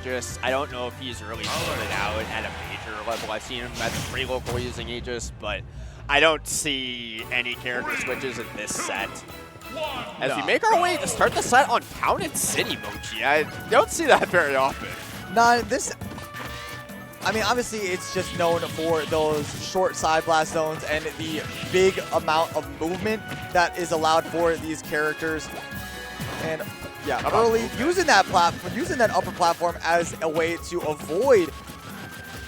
Aegis. I don't know if he's really sorted out at a major level. I've seen him at the free local using Aegis, but I don't see any character switches in this set. As we make our way to start the set on Counted City, Mochi. I don't see that very often. Nah, this... I mean, obviously, it's just known for those short side blast zones and the big amount of movement that is allowed for these characters. And yeah, early using that platform, using that upper platform as a way to avoid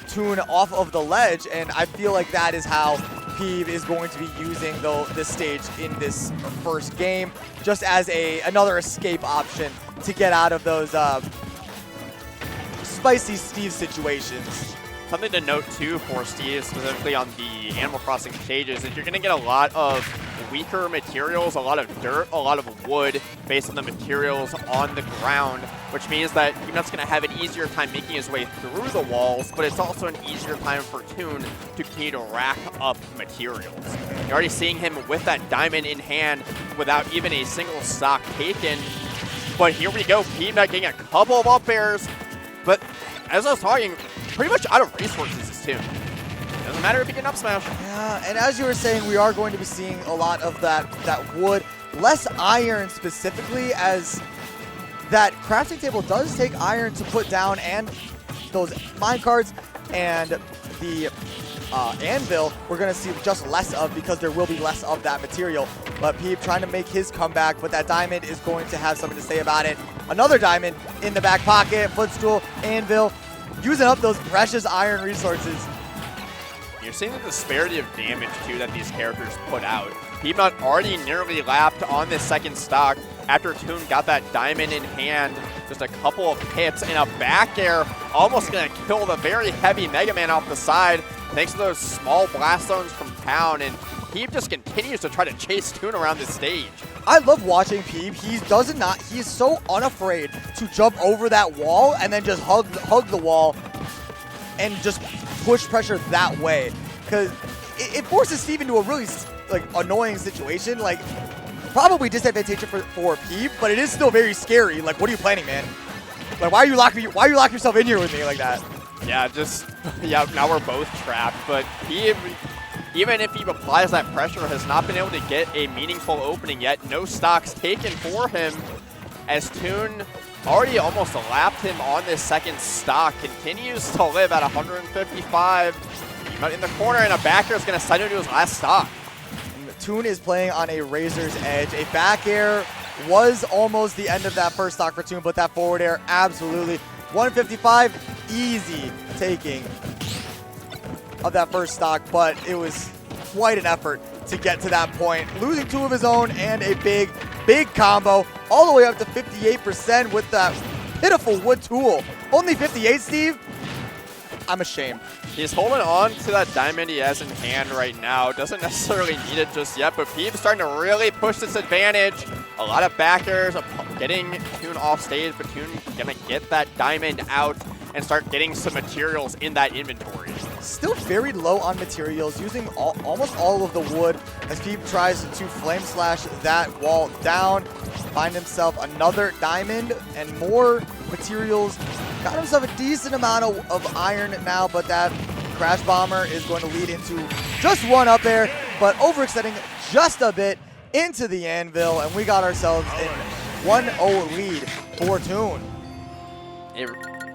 Toon off of the ledge, and I feel like that is how Peeb is going to be using this stage in this first game, just as another escape option to get out of those spicy Steve situations. Something to note too for Steve, specifically on the Animal Crossing stages, is you're going to get a lot of weaker materials, a lot of dirt, a lot of wood based on the materials on the ground, which means that Peabnut's going to have an easier time making his way through the walls, but it's also an easier time for Toon to continue to rack up materials. You're already seeing him with that diamond in hand without even a single stock taken, but here we go, Peabnut getting a couple of up airs. But as I was talking, pretty much out of resources is Toon. Doesn't matter if he can up smash. Yeah, and as you were saying, we are going to be seeing a lot of that wood, less iron specifically, as that crafting table does take iron to put down, and those mine carts and the anvil we're going to see just less of because there will be less of that material. But Peeb trying to make his comeback, but that diamond is going to have something to say about it. Another diamond in the back pocket, footstool, anvil, using up those precious iron resources. You're seeing the disparity of damage, too, that these characters put out. Peabnut already nearly lapped on this second stock after Toon got that diamond in hand. Just a couple of hits and a back air, almost going to kill the very heavy Mega Man off the side, thanks to those small blast zones from town. And Peeb just continues to try to chase Toon around this stage. I love watching Peeb. He is so unafraid to jump over that wall and then just hug the wall and just push pressure that way. Because it forces Steve into a really annoying situation. Like, probably disadvantageous for Peeb, but it is still very scary. Like, what are you planning, man? Like, why you lock yourself in here with me like that? Yeah, now we're both trapped. But Peeb, even if he applies that pressure, has not been able to get a meaningful opening yet. No stocks taken for him, as Toon already almost lapped him on this second stock. Continues to live at 155. But in the corner, and a backer is going to send him to his last stock. Toon is playing on a razor's edge. A back air was almost the end of that first stock for Toon, but that forward air, absolutely. 155, easy taking of that first stock, but it was quite an effort to get to that point. Losing two of his own and a big combo, all the way up to 58% with that pitiful wood tool. Only 58, Steve? I'm ashamed. He's holding on to that diamond he has in hand right now. Doesn't necessarily need it just yet, but Peeb's starting to really push this advantage. A lot of backers getting Toon off stage, but Toon gonna get that diamond out and start getting some materials in that inventory. Still very low on materials, using almost all of the wood as Peeb tries to flame slash that wall down. Find himself another diamond and more materials. Got himself a decent amount of iron now, but that Crash Bomber is going to lead into just one up air, but overextending just a bit into the anvil, and we got ourselves a 1-0 lead for Toon.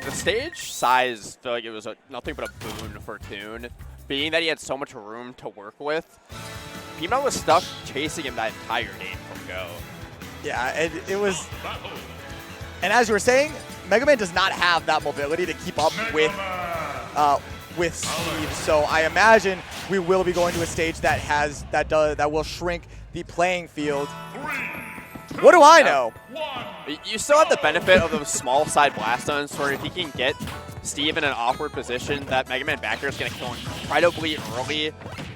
The stage size, I feel like it was nothing but a boon for Toon, being that he had so much room to work with. Peabnut was stuck chasing him that entire game from go. Yeah, and it was... And as you were saying, Mega Man does not have that mobility to keep up with Steve, so I imagine we will be going to a stage that will shrink the playing field. What do I know? You still have the benefit of those small side blast zones, where if he can get Steve in an awkward position, that Mega Man backer is going to kill incredibly early.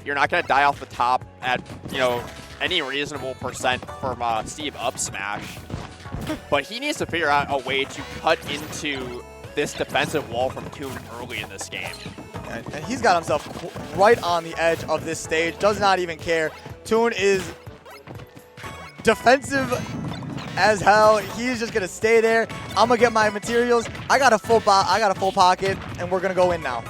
You're not going to die off the top at any reasonable percent from Steve up smash. But he needs to figure out a way to cut into this defensive wall from Toon early in this game. And he's got himself right on the edge of this stage, does not even care. Toon is defensive as hell. He's just gonna stay there. I'm gonna get my materials. I got a full pocket, and we're gonna go in now.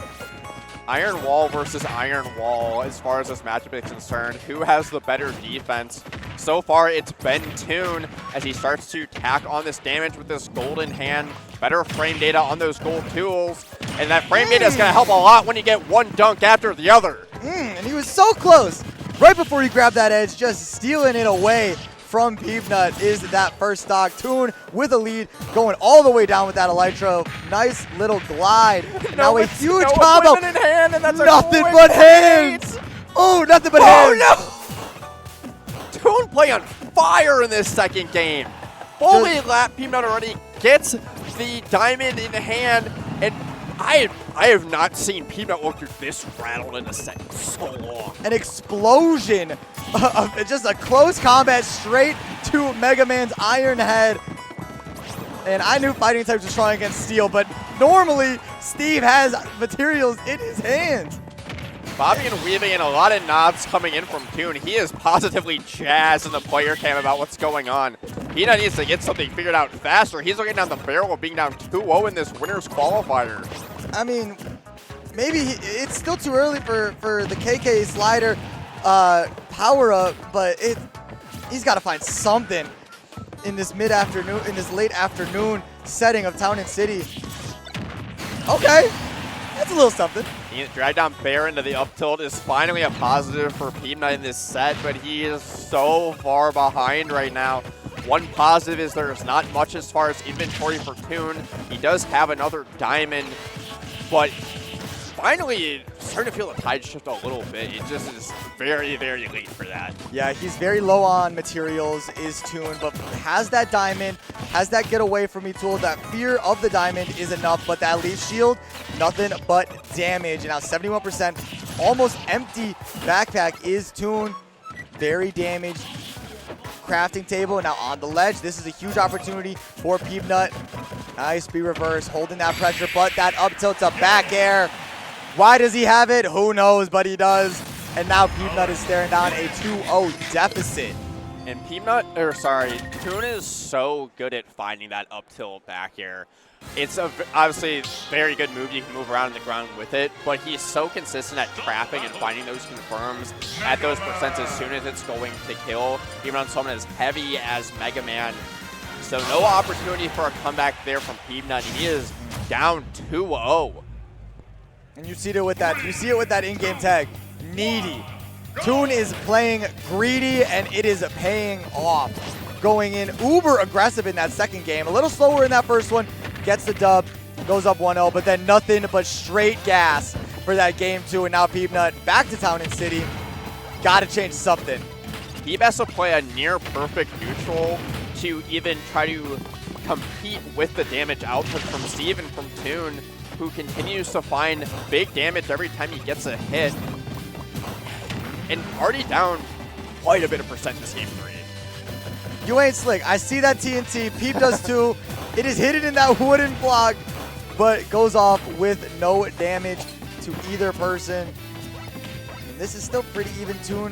Iron Wall versus Iron Wall as far as this matchup is concerned. Who has the better defense? So far, it's been Toon as he starts to tack on this damage with this golden hand. Better frame data on those gold tools. And that frame data is going to help a lot when you get one dunk after the other. And he was so close. Right before he grabbed that edge, just stealing it away from Peabnut is that first stock. Toon with a lead, going all the way down with that Elytra. Nice little glide. Now a huge combo. In hand, and that's nothing but hands. Oh, nothing but hands. Oh, no. Toon play on fire in this second game. Fully lap. Peabnut already gets the diamond in hand, and I have not seen Peabnut look this rattled in a set in so long. An explosion of just a close combat straight to Mega Man's Iron Head. And I knew Fighting Types was trying against Steel, but normally Steve has materials in his hands. Bobby and weaving in a lot of nods coming in from Toon. He is positively jazzed in the player cam about what's going on. Peabnut needs to get something figured out faster. He's looking down the barrel of being down 2-0 in this winner's qualifier. I mean, maybe it's still too early for the KK slider power-up, but he's got to find something in this mid-afternoon, in this late afternoon setting of Town and City. Okay, that's a little something. Drag down Bear into the up tilt is finally a positive for Peabnut in this set, but he is so far behind right now. One positive is there's not much as far as inventory for Toon. He does have another diamond, but finally starting to feel the tide shift a little bit. It just is very, very late for that. Yeah, he's very low on materials, is Toon, but has that diamond, has that get away from me tool. That fear of the diamond is enough, but that leaf shield, nothing but damage. And now 71%, almost empty backpack is Toon. Very damaged. Crafting table, and now on the ledge. This is a huge opportunity for Peabnut. Nice B reverse, holding that pressure, but that up tilt's a back air. Why does he have it? Who knows, but he does. And now Peabnut is staring down a 2-0 deficit. And Toon is so good at finding that up tilt back air. It's obviously very good move. You can move around in the ground with it, but he's so consistent at trapping and finding those confirms at those percents as soon as it's going to kill, even on someone as heavy as Mega Man. So no opportunity for a comeback there from Peabnut. He is down 2-0. And you see it with that. You see it with that in-game tag. Needy. Toon is playing greedy, and it is paying off. Going in uber aggressive in that second game. A little slower in that first one. Gets the dub. Goes up 1-0, but then nothing but straight gas for that game 2. And now Peabnut back to Town and City. Got to change something. Peab has to play a near perfect neutral to even try to compete with the damage output from Steve and from Toon, who continues to find big damage every time he gets a hit. And already down quite a bit of percent in this game 3. You ain't slick. I see that TNT. Peep does too. It is hidden in that wooden block, but goes off with no damage to either person. And this is still pretty even. Toon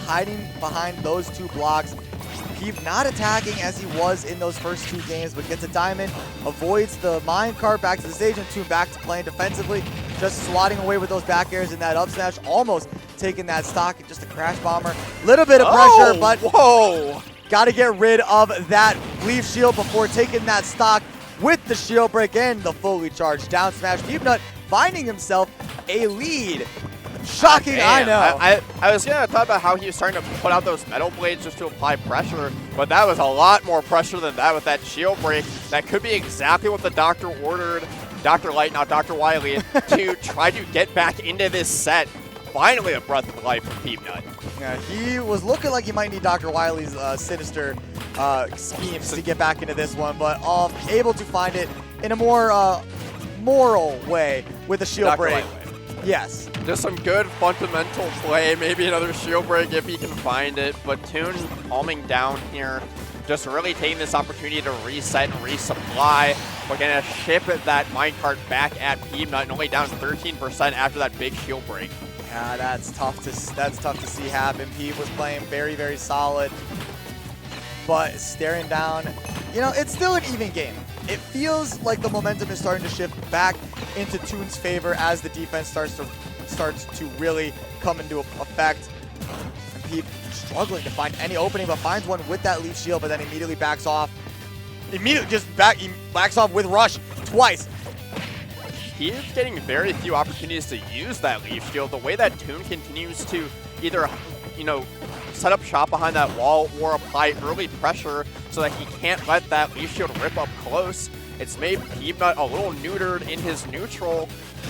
hiding behind those two blocks. Peep not attacking as he was in those first 2 games, but gets a diamond, avoids the minecart back to the stage, and Toon back to playing defensively, just swatting away with those back airs in that up smash, almost taking that stock, just a crash bomber. Little bit of pressure, but whoa! Got to get rid of that leaf shield before taking that stock with the shield break and the fully charged down smash. Peabnut finding himself a lead. Shocking, I know. I was going to talk about how he was starting to put out those metal blades just to apply pressure, but that was a lot more pressure than that with that shield break. That could be exactly what the doctor ordered, Dr. Light, not Dr. Wily, to try to get back into this set. Finally a breath of life from Peabnut. Yeah, he was looking like he might need Dr. Wily's sinister schemes to get back into this one, but able to find it in a more moral way with a shield break. Yes. Just some good fundamental play, maybe another shield break if he can find it, but Toon calming down here, just really taking this opportunity to reset and resupply. We're going to ship that minecart back at Peabnut and only down 13% after that big shield break. Yeah, that's tough to see happen. Peab was playing very, very solid. but staring down, you know, it's still an even game. It feels like the momentum is starting to shift back into Toon's favor as the defense starts to really come into effect. And Peep struggling to find any opening, but finds one with that leaf shield, but then immediately backs off. He backs off with rush twice. He's getting very few opportunities to use that leaf shield. The way that Toon continues to either, you know, set up shop behind that wall or apply early pressure so that he can't let that leaf shield rip up close. It's made Peabnut a little neutered in his neutral,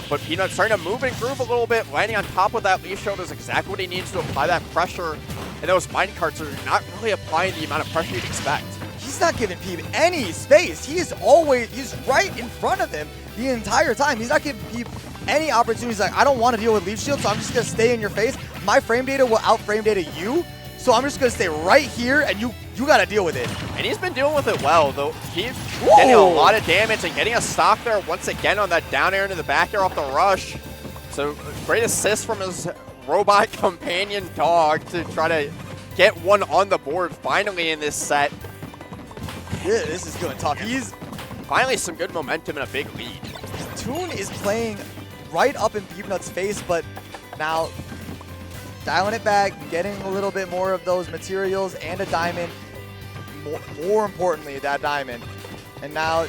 but Peabnut starting to move and groove a little bit. Landing on top of that leaf shield is exactly what he needs to apply that pressure. And those minecarts are not really applying the amount of pressure you'd expect. He's not giving Peep any space. He's right in front of him the entire time. He's not giving Peep any opportunities. Like, I don't want to deal with leaf shield, so I'm just going to stay in your face. My frame data will out frame data you, so I'm just going to stay right here, and you got to deal with it. And he's been dealing with it well, though. He's getting a lot of damage and getting a stock there once again on that down air into the back air off the rush. So great assist from his robot companion dog to try to get one on the board finally in this set. Yeah, this is going tough. He's finally some good momentum and a big lead. Toon is playing right up in Peabnut's face, but now dialing it back, getting a little bit more of those materials and a diamond. More importantly, that diamond. And now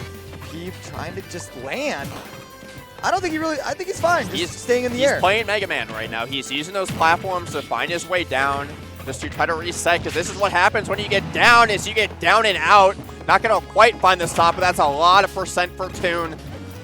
Peep trying to just land. I think he's fine. He's staying in the air. He's playing Mega Man right now. He's using those platforms to find his way down, just to try to reset, because this is what happens when you get down, is you get down and out. Not going to quite find the stop, but that's a lot of percent for Toon.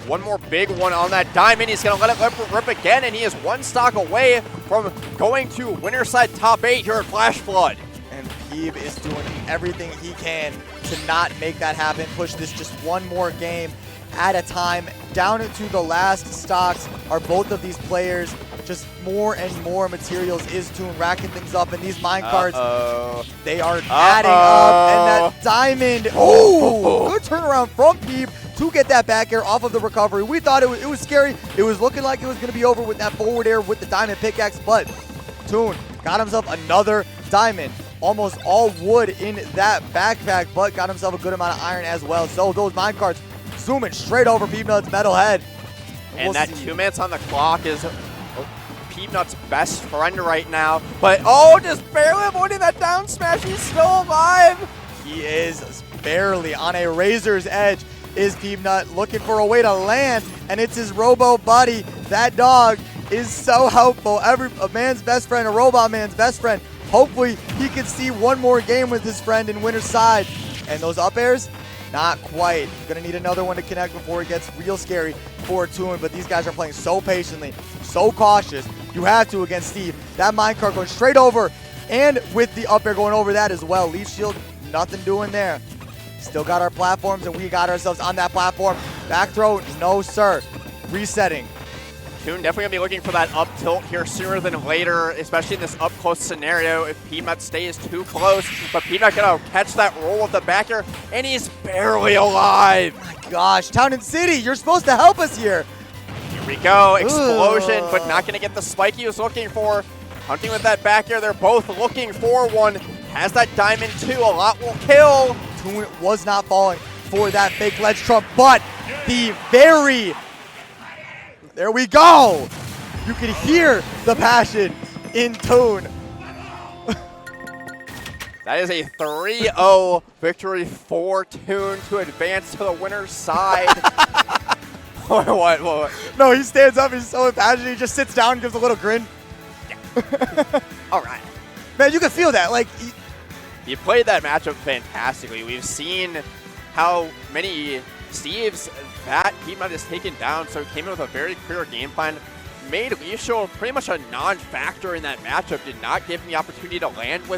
One more big one on that diamond. He's going to let it rip again, and he is one stock away from going to winner side top 8 here at Flash Flood. And Peeb is doing everything he can to not make that happen. Push this just one more game at a time. Down into the last stocks are both of these players. Just more and more materials is Toon racking things up, and these minecarts, they are adding up, and that diamond, good turnaround from Peep to get that back air off of the recovery. We thought it was scary. It was looking like it was going to be over with that forward air with the diamond pickaxe, but Toon got himself another diamond. Almost all wood in that backpack, but got himself a good amount of iron as well. So those minecarts zooming straight over Peabnut's metal head. And that 2 minutes on the clock is Peabnut's best friend right now. But, just barely avoiding that down smash. He's still alive. He is barely on a razor's edge. Is Peabnut looking for a way to land, and it's his robo buddy. That dog is so helpful. A man's best friend, a robot man's best friend. Hopefully, he can see one more game with his friend in winner's side. And those up airs, not quite. Gonna need another one to connect before it gets real scary for Toon, but these guys are playing so patiently, so cautious. You have to against Steve. That minecart going straight over, and with the up air going over that as well. Leaf shield, nothing doing there. Still got our platforms, and we got ourselves on that platform. Back throw, no sir. Resetting. Toon definitely going to be looking for that up tilt here sooner than later, especially in this up close scenario if Peabnut stays too close. But Peabnut going to catch that roll of the back air, and he's barely alive. My gosh, Town and City, you're supposed to help us here. Here we go, explosion, but not going to get the spike he was looking for. Hunting with that back air, they're both looking for one. Has that diamond too, a lot will kill. Toon was not falling for that fake ledge trump, but there we go. You can hear the passion in Toon. That is a 3-0 victory for Toon to advance to the winner's side. What? No, he stands up. He's so impassioned. He just sits down and gives a little grin. Yeah. All right. Man, you can feel that. Like, he played that matchup fantastically. We've seen how many Steves that Peabnut has taken down, so came in with a very clear game plan. Made Leaf Shield pretty much a non-factor in that matchup. Did not give him the opportunity to land with